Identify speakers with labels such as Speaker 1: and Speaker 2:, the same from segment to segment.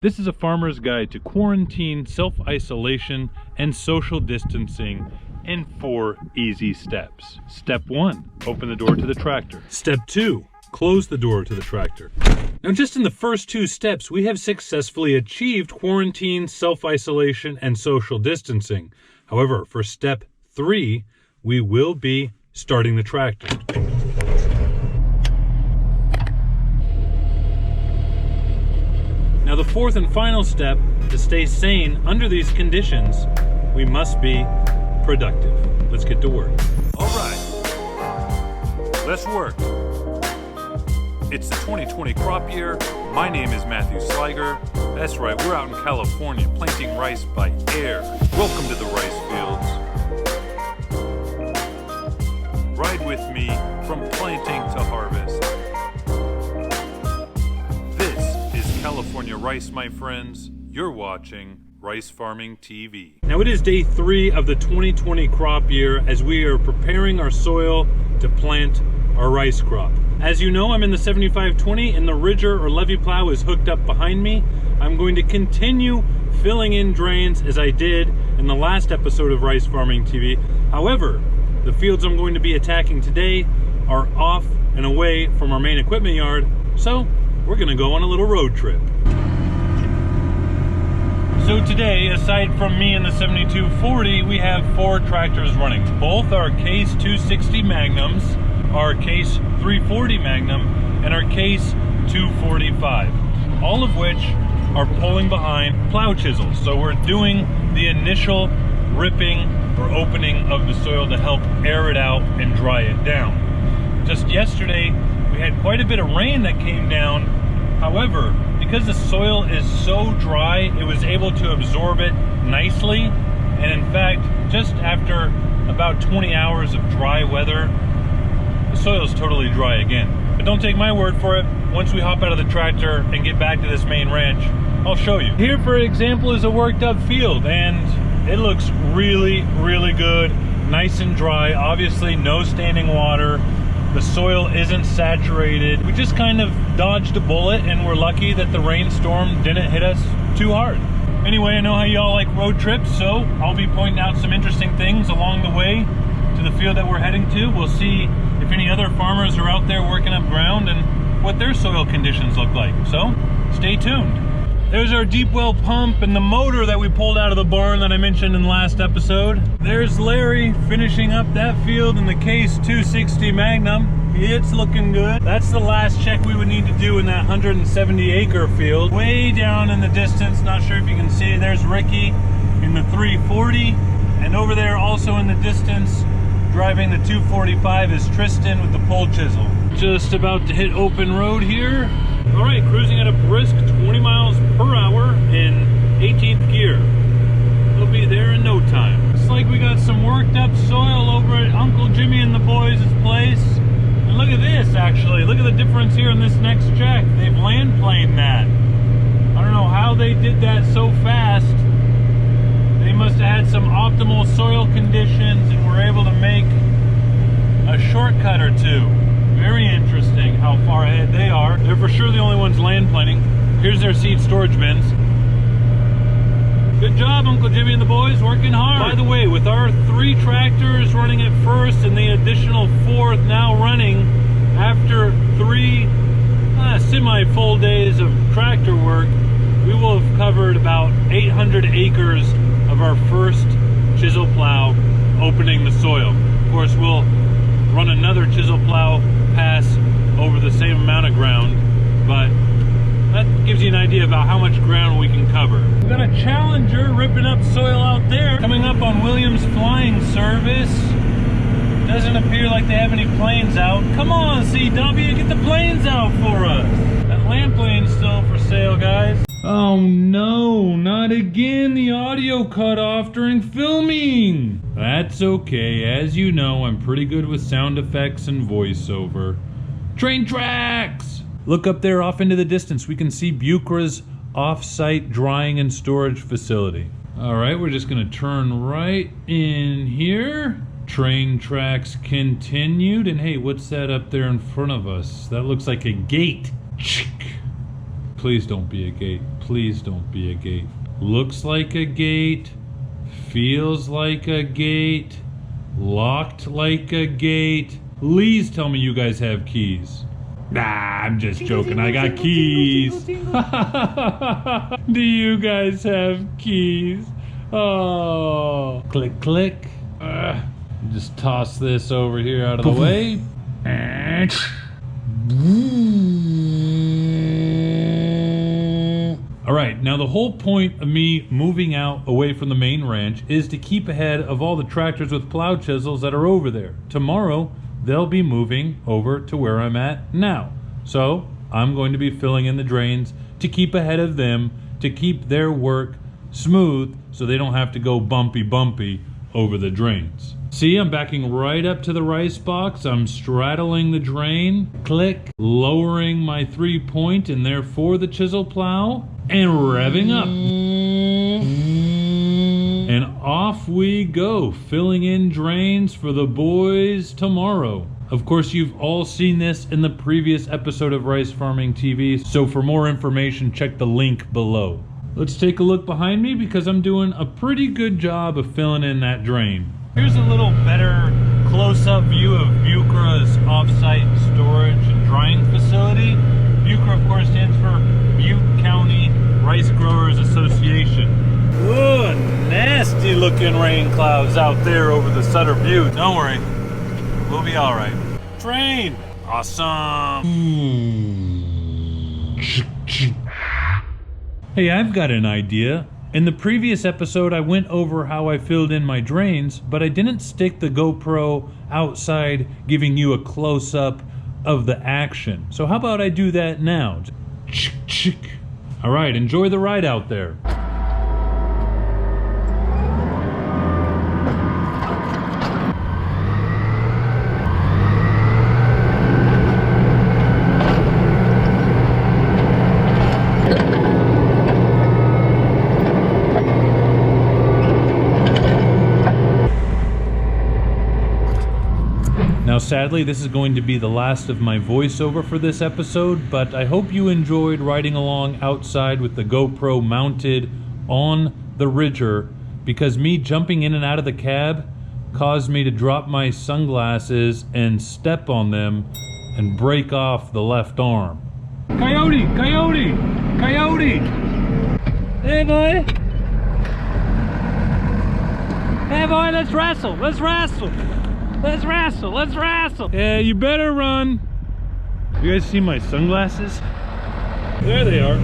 Speaker 1: This is a farmer's guide to quarantine, self-isolation, and social distancing in 4 easy steps. Step 1, open the door to the tractor. Step 2, close the door to the tractor. Now, just in the first 2 steps, we have successfully achieved quarantine, self-isolation, and social distancing. However, for step 3, we will be starting the tractor. Now, the 4th and final step, to stay sane under these conditions, we must be productive. Let's get to work. All right, let's work. It's the 2020 crop year. My name is Matthew Sliger. That's right, we're out in California planting rice by air. Welcome to the rice fields. Ride with me from planting to harvest. California rice, my friends. You're watching Rice Farming TV. Now, it is day 3 of the 2020 crop year as we are preparing our soil to plant our rice crop. As you know, I'm in the 7520 and the ridger or levee plow is hooked up behind me. I'm going to continue filling in drains as I did in the last episode of Rice Farming TV. However, the fields I'm going to be attacking today are off and away from our main equipment yard, so we're gonna go on a little road trip. So today, aside from me and the 7240, we have 4 tractors running. Both our Case 260 Magnums, our Case 340 Magnum, and our Case 245. All of which are pulling behind plow chisels. So we're doing the initial ripping or opening of the soil to help air it out and dry it down. Just yesterday, we had quite a bit of rain that came down. However, because the soil is so dry, it was able to absorb it nicely. And in fact, just after about 20 hours of dry weather, the soil is totally dry again. But don't take my word for it. Once we hop out of the tractor and get back to this main ranch, I'll show you. Here, for example, is a worked up field, and it looks really, really good. Nice and dry, obviously no standing water. The soil isn't saturated. We just kind of dodged a bullet and we're lucky that the rainstorm didn't hit us too hard. Anyway, I know how y'all like road trips, so I'll be pointing out some interesting things along the way to the field that we're heading to. We'll see if any other farmers are out there working up ground and what their soil conditions look like. So stay tuned. There's our deep well pump and the motor that we pulled out of the barn that I mentioned in the last episode. There's Larry finishing up that field in the Case 260 Magnum. It's looking good. That's the last check we would need to do in that 170 acre field. Way down in the distance, not sure if you can see, there's Ricky in the 340. And over there also in the distance, driving the 245 is Tristan with the pole chisel. Just about to hit open road here. All right, cruising at a brisk 20 miles per hour in 18th gear. We'll be there in no time. Looks like we got some worked up soil over at Uncle Jimmy and the boys' place. And look at this, actually. Look at the difference here in this next check. They've land planed that. I don't know how they did that so fast. They must have had some optimal soil conditions and were able to make a shortcut or two. Very interesting how far ahead they are. They're for sure the only ones land planting. Here's their seed storage bins. Good job, Uncle Jimmy and the boys, working hard. By the way, with our 3 tractors running at first and the additional 4th now running, after 3 semi-full days of tractor work, we will have covered about 800 acres of our first chisel plow opening the soil. Of course, we'll run another chisel plow pass over the same amount of ground, but that gives you an idea about how much ground we can cover. We've got a Challenger ripping up soil out there. Coming up on Williams Flying Service. Doesn't appear like they have any planes out. Come on, CW, get the planes out for us. That land plane's still for sale, guys. Oh no, not again. The audio cut off during filming. That's okay. As you know, I'm pretty good with sound effects and voiceover. Train tracks! Look up there off into the distance. We can see Bucra's off-site drying and storage facility. All right, we're just gonna turn right in here. Train tracks continued. And hey, what's that up there in front of us? That looks like a gate. Please don't be a gate. please don't be a gate. Looks like a gate, feels like a gate, locked like a gate. Please tell me you guys have keys. Nah, I'm just joking. I got keys. Do you guys have keys? Oh, click, click. Just toss this over here out of the way. All right, now the whole point of me moving out away from the main ranch is to keep ahead of all the tractors with plow chisels that are over there. Tomorrow, they'll be moving over to where I'm at now. So I'm going to be filling in the drains to keep ahead of them, to keep their work smooth so they don't have to go bumpy over the drains. See, I'm backing right up to the rice box. I'm straddling the drain, click, lowering my 3-point and therefore the chisel plow, and revving up. And off we go, filling in drains for the boys tomorrow. Of course, you've all seen this in the previous episode of Rice Farming TV, so for more information, check the link below. Let's take a look behind me because I'm doing a pretty good job of filling in that drain. Here's a little better close-up view of Bucra's off-site storage and drying facility. Bucra, of course, stands for Butte County Rice Growers Association. Ooh, nasty looking rain clouds out there over the Sutter Butte. Don't worry, we'll be all right. Train, awesome. Hey, I've got an idea. In the previous episode, I went over how I filled in my drains, but I didn't stick the GoPro outside giving you a close-up of the action. So how about I do that now? All right, enjoy the ride out there. Now, sadly, this is going to be the last of my voiceover for this episode, but I hope you enjoyed riding along outside with the GoPro mounted on the Ridger, because me jumping in and out of the cab caused me to drop my sunglasses and step on them and break off the left arm. Coyote! Coyote! Coyote! Hey, boy! Hey, boy, let's wrestle! Let's wrestle! Let's wrestle, let's wrestle. Yeah, you better run. You guys see my sunglasses? There they are.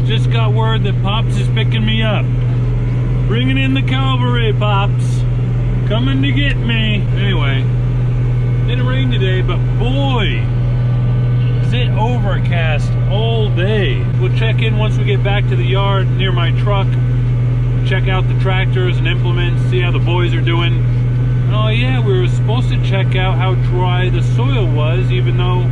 Speaker 1: Just got word that Pops is picking me up. Bringing in the cavalry, Pops. Coming to get me. Anyway, didn't rain today, but boy, is it overcast all day. We'll check in once we get back to the yard near my truck. Check out the tractors and implements, see how the boys are doing. And oh yeah, we were supposed to check out how dry the soil was, even though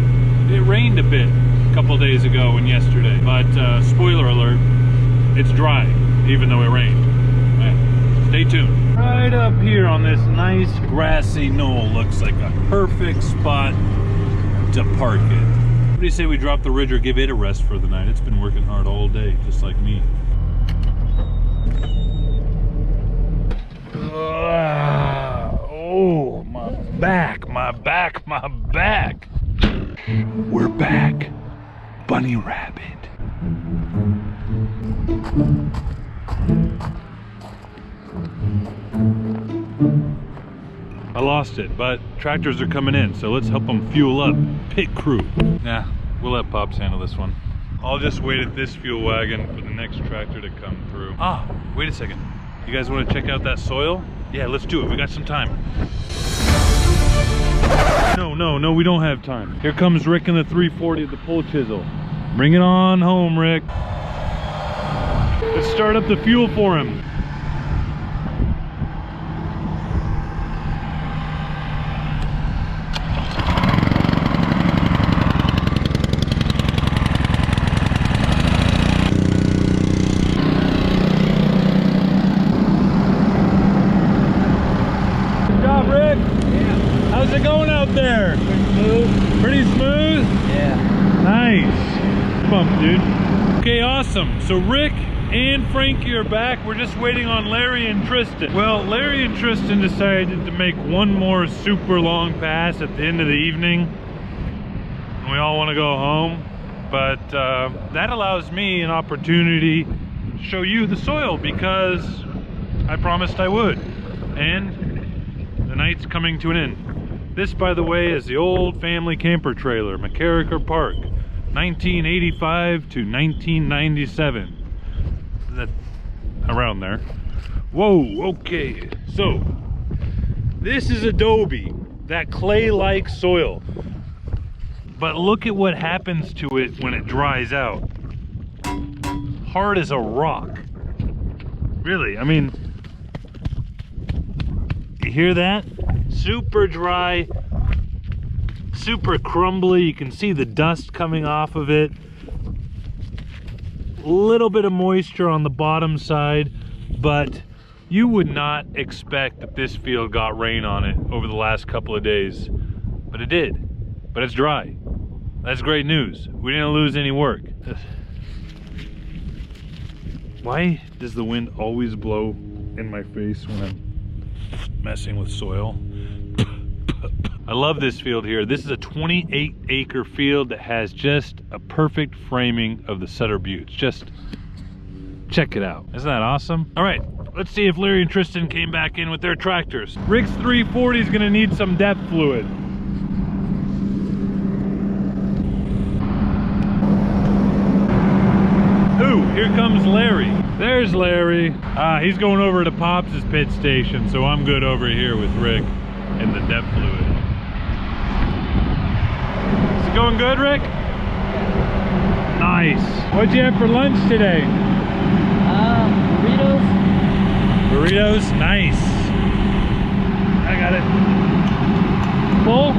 Speaker 1: it rained a bit a couple days ago and yesterday. But spoiler alert, it's dry, even though it rained. Right. Stay tuned. Right up here on this nice grassy knoll, looks like a perfect spot to park it. What do you say we drop the Ridger, give it a rest for the night? It's been working hard all day, just like me. Oh, my back, my back, my back. We're back, Bunny Rabbit. I lost it, but tractors are coming in, so let's help them fuel up. Pit crew. Nah, we'll let Pops handle this one. I'll just wait at this fuel wagon for the next tractor to come through. Ah, wait a second. You guys want to check out that soil? Yeah, let's do it. We got some time. No, we don't have time. Here comes Rick in the 340 of the pull chisel. Bring it on home, Rick. Let's start up the fuel for him. How's it going out there?
Speaker 2: Pretty smooth.
Speaker 1: Pretty smooth?
Speaker 2: Yeah.
Speaker 1: bump, dude. Okay, awesome. So Rick and Frankie are back. We're just waiting on Larry and Tristan. Well, Larry and Tristan decided to make one more super long pass at the end of the evening. And we all want to go home. But that allows me an opportunity to show you the soil because I promised I would. And the night's coming to an end. This, by the way, is the old family camper trailer, McCarricker Park, 1985 to 1997. That around there. Whoa, okay. So this is adobe, that clay-like soil. But look at what happens to it when it dries out. Hard as a rock. Really, I mean, you hear that? Super dry, super crumbly. You can see the dust coming off of it. Little bit of moisture on the bottom side, but you would not expect that this field got rain on it over the last couple of days, but it did. But it's dry. That's great news. We didn't lose any work. Why does the wind always blow in my face when I'm messing with soil? I love this field here. This is a 28-acre field that has just a perfect framing of the Sutter Buttes. Just check it out. Isn't that awesome? All right, let's see if Larry and Tristan came back in with their tractors. Rick's 340 is gonna need some depth fluid. Ooh, here comes Larry. There's Larry. He's going over to Pops' pit station, so I'm good over here with Rick and the depth fluid. Going good, Rick? Nice. What'd you have for lunch today?
Speaker 2: Burritos.
Speaker 1: Burritos? Nice. I got it. Full?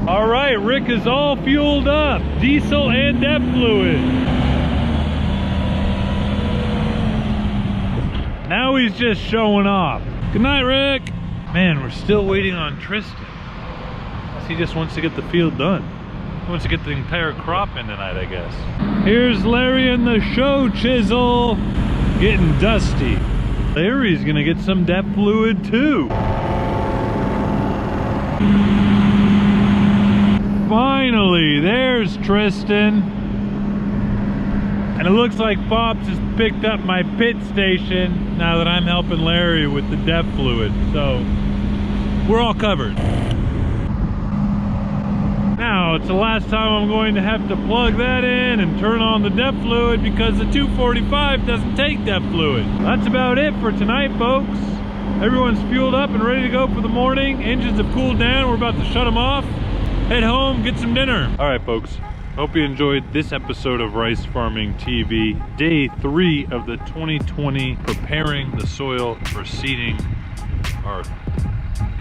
Speaker 1: All right, Rick is all fueled up. Diesel and depth fluid. Now he's just showing off. Good night, Rick. Man, we're still waiting on Tristan. He just wants to get the field done. He wants to get the entire crop in tonight, I guess. Here's Larry and the show chisel. Getting dusty. Larry's gonna get some depth fluid too. Finally, there's Tristan. And it looks like Pops has picked up my pit station now that I'm helping Larry with the depth fluid. So, we're all covered. Now, it's the last time I'm going to have to plug that in and turn on the depth fluid because the 245 doesn't take depth fluid. That's about it for tonight, folks. Everyone's fueled up and ready to go for the morning. Engines have cooled down. We're about to shut them off. Head home, get some dinner. All right, folks. Hope you enjoyed this episode of Rice Farming TV. Day 3 of the 2020 Preparing the Soil for Seeding our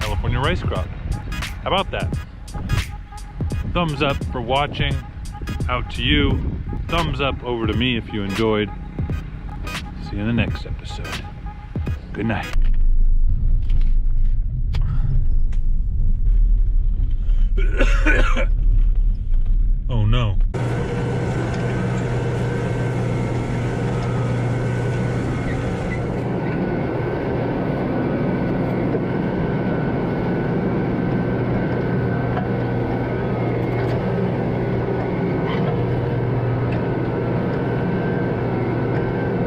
Speaker 1: California rice crop. How about that? Thumbs up for watching. Out to you. Thumbs up over to me if you enjoyed. See you in the next episode. Good night. Oh no.